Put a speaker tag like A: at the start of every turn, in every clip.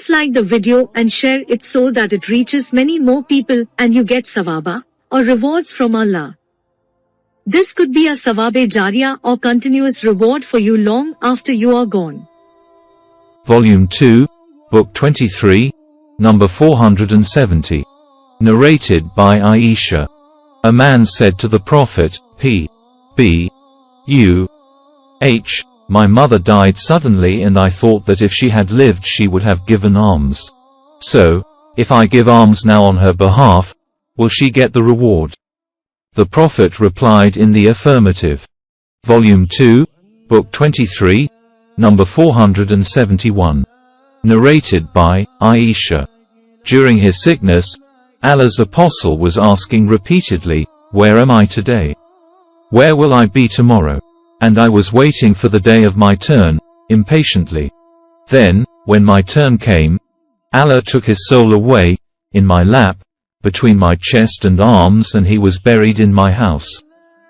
A: Please like the video and share it so that it reaches many more people and you get sawaba, or rewards from Allah. This could be a sawabe jariyah or continuous reward for you long after you are gone.
B: Volume 2, Book 23, number 470. Narrated by Aisha. A man said to the Prophet, P. B. U. H. My mother died suddenly and I thought that if she had lived she would have given alms. So, if I give alms now on her behalf, will she get the reward? The Prophet replied in the affirmative. Volume 2, Book 23, number 471. Narrated by Aisha. During his sickness, Allah's apostle was asking repeatedly, "Where am I today? Where will I be tomorrow?" And I was waiting for the day of my turn, impatiently. Then, when my turn came, Allah took his soul away, in my lap, between my chest and arms, and he was buried in my house.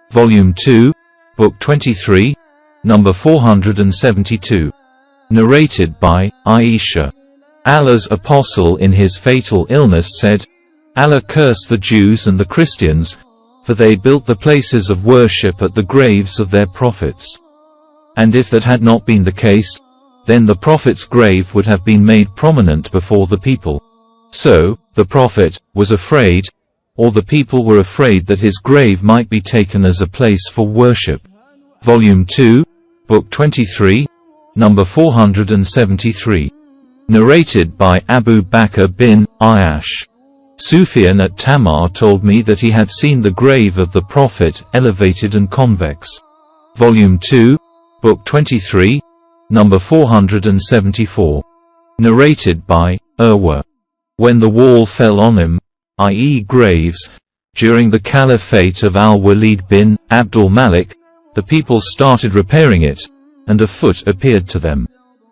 B: Volume 2, Book 23, number 472. Narrated by Aisha. Allah's apostle in his fatal illness said, Allah cursed the Jews and the Christians, for they built the places of worship at the graves of their prophets. And if that had not been the case, then the prophet's grave would have been made prominent before the people. So, the prophet was afraid, or the people were afraid that his grave might be taken as a place for worship. Volume 2, Book 23, number 473. Narrated by Abu Bakr bin Ayyash. Sufyan at Tamar told me that he had seen the grave of the Prophet elevated and convex. Volume 2, Book 23, number 474. Narrated by Urwa. When the wall fell on him, i.e. graves, during the caliphate of Al-Walid bin Abdul Malik, the people started repairing it, and a foot appeared to them.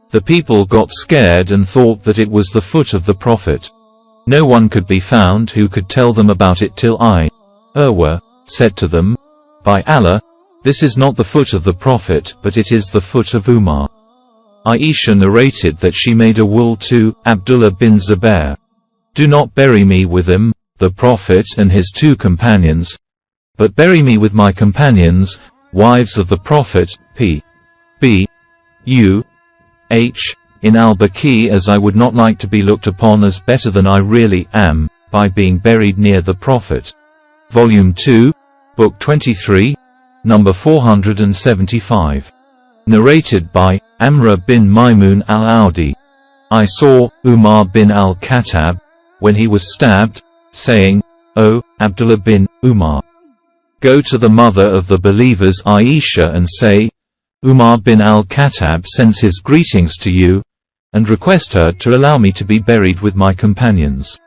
B: The people got scared and thought that it was the foot of the Prophet. No one could be found who could tell them about it till I, Urwa, said to them, By Allah, this is not the foot of the Prophet but it is the foot of Umar. Aisha narrated that she made a will to Abdullah bin Zubair. Do not bury me with him, the Prophet and his two companions, but bury me with my companions, wives of the Prophet, P. B. U. H. in al-Baqi, as I would not like to be looked upon as better than I really am, by being buried near the Prophet. Volume 2, Book 23, number 475. Narrated by Amr bin Maymun al-Audi. I saw Umar bin al-Khattab, when he was stabbed, saying, O Abdullah bin Umar, go to the mother of the believers Aisha and say, Umar bin al-Khattab sends his greetings to you, and request her to allow me to be buried with my companions.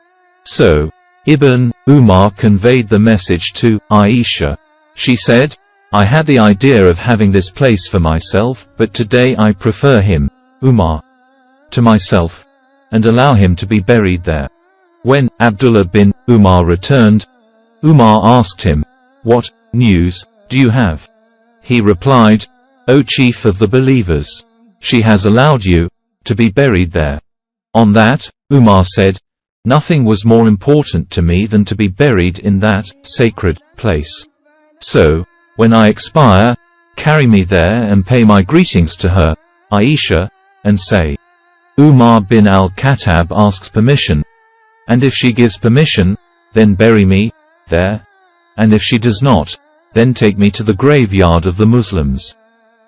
B: So, Ibn Umar conveyed the message to Aisha. She said, I had the idea of having this place for myself, but today I prefer him, Umar, to myself, and allow him to be buried there. When Abdullah bin Umar returned, Umar asked him, What news do you have? He replied, O chief of the believers, she has allowed you to be buried there. On that, Umar said, Nothing was more important to me than to be buried in that sacred place. So, when I expire, carry me there and pay my greetings to her, Aisha, and say, Umar bin al-Khattab asks permission, and if she gives permission, then bury me there, and if she does not, then take me to the graveyard of the Muslims.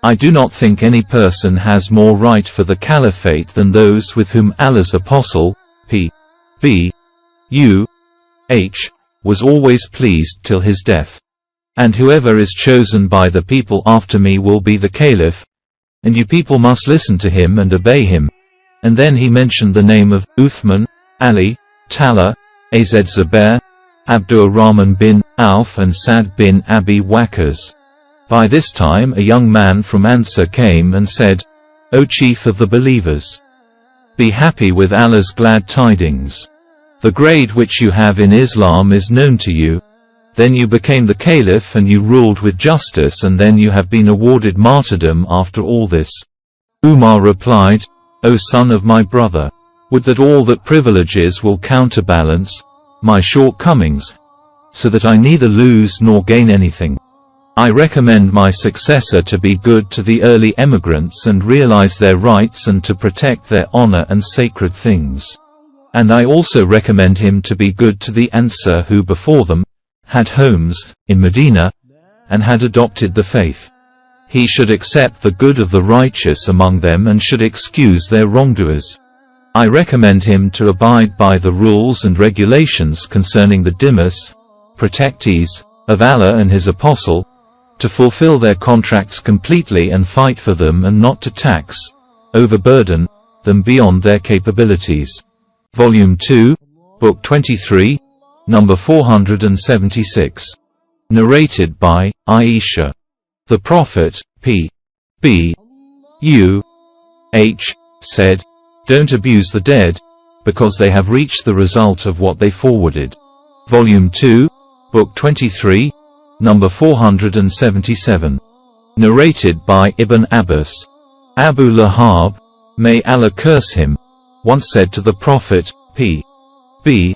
B: I do not think any person has more right for the caliphate than those with whom Allah's apostle, P. B. U. H. was always pleased till his death. And whoever is chosen by the people after me will be the caliph, and you people must listen to him and obey him. And then he mentioned the name of Uthman, Ali, Talha, Az Zubair, Abdurrahman bin Auf and Sa'd bin Abi Waqqas. By this time a young man from Ansar came and said, O chief of the believers, be happy with Allah's glad tidings. The grade which you have in Islam is known to you. Then you became the caliph and you ruled with justice, and then you have been awarded martyrdom after all this. Umar replied, O son of my brother, Would that all that privileges will counterbalance my shortcomings, so that I neither lose nor gain anything. I recommend my successor to be good to the early emigrants and realize their rights and to protect their honor and sacred things. And I also recommend him to be good to the Ansar who before them had homes in Medina and had adopted the faith. He should accept the good of the righteous among them and should excuse their wrongdoers. I recommend him to abide by the rules and regulations concerning the dhimmis, protectees, of Allah and His Apostle, to fulfill their contracts completely and fight for them and not to tax, overburden, them beyond their capabilities. Volume 2, Book 23, number 476. Narrated by Aisha. The Prophet, P.B. U.H., said, "Don't abuse the dead, because they have reached the result of what they forwarded." Volume 2, Book 23, number 477. Narrated by Ibn Abbas. Abu Lahab, may Allah curse him, once said to the Prophet, P.B.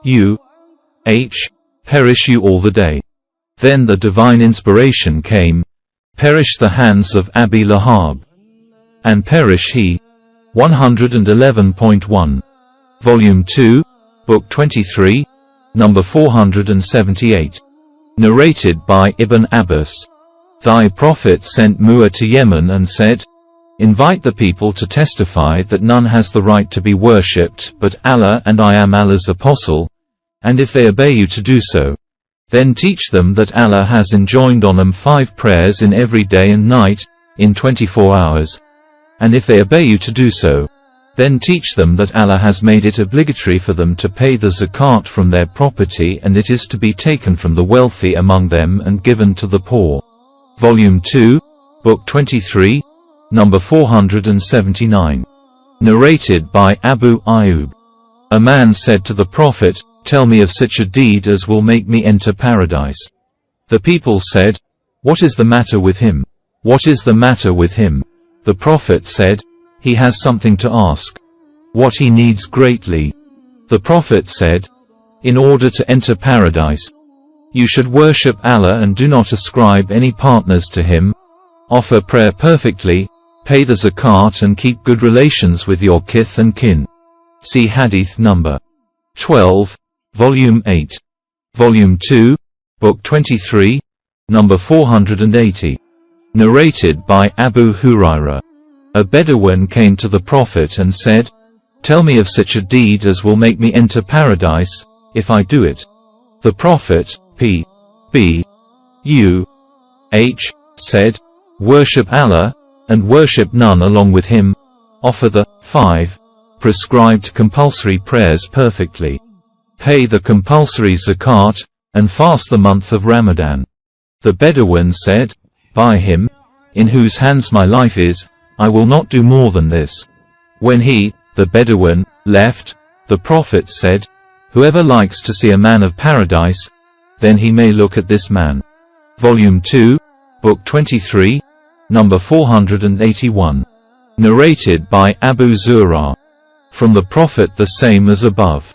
B: U.H., "Perish you all the day." Then the divine inspiration came, "Perish the hands of Abi Lahab, and perish he." 111.1. Volume 2, Book 23, number 478. Narrated by Ibn Abbas. Thy Prophet sent Mu'ah to Yemen and said, "Invite the people to testify that none has the right to be worshipped but Allah and I am Allah's apostle, and if they obey you to do so, then teach them that Allah has enjoined on them 5 prayers in every day and night, in 24 hours. And if they obey you to do so, then teach them that Allah has made it obligatory for them to pay the zakat from their property and it is to be taken from the wealthy among them and given to the poor." Volume 2, Book 23, number 479. Narrated by Abu Ayyub. A man said to the Prophet, "Tell me of such a deed as will make me enter paradise." The people said, "What is the matter with him? What is the matter with him?" The Prophet said, "He has something to ask. What he needs greatly." The Prophet said, "In order to enter paradise, you should worship Allah and do not ascribe any partners to Him, offer prayer perfectly, pay the zakat and keep good relations with your kith and kin." See Hadith number 12, Volume 8. Volume 2, Book 23, number 480. Narrated by Abu Hurairah. A Bedouin came to the Prophet and said, "Tell me of such a deed as will make me enter paradise, if I do it." The Prophet, P.B. U.H., said, "Worship Allah, and worship none along with Him, offer the 5 prescribed compulsory prayers perfectly, pay the compulsory zakat, and fast the month of Ramadan." The Bedouin said, "By Him, in whose hands my life is, I will not do more than this." When he, the Bedouin, left, the Prophet said, "Whoever likes to see a man of paradise, then he may look at this man." Volume 2, Book 23, number 481. Narrated by Abu Zur'a. From the Prophet the same as above.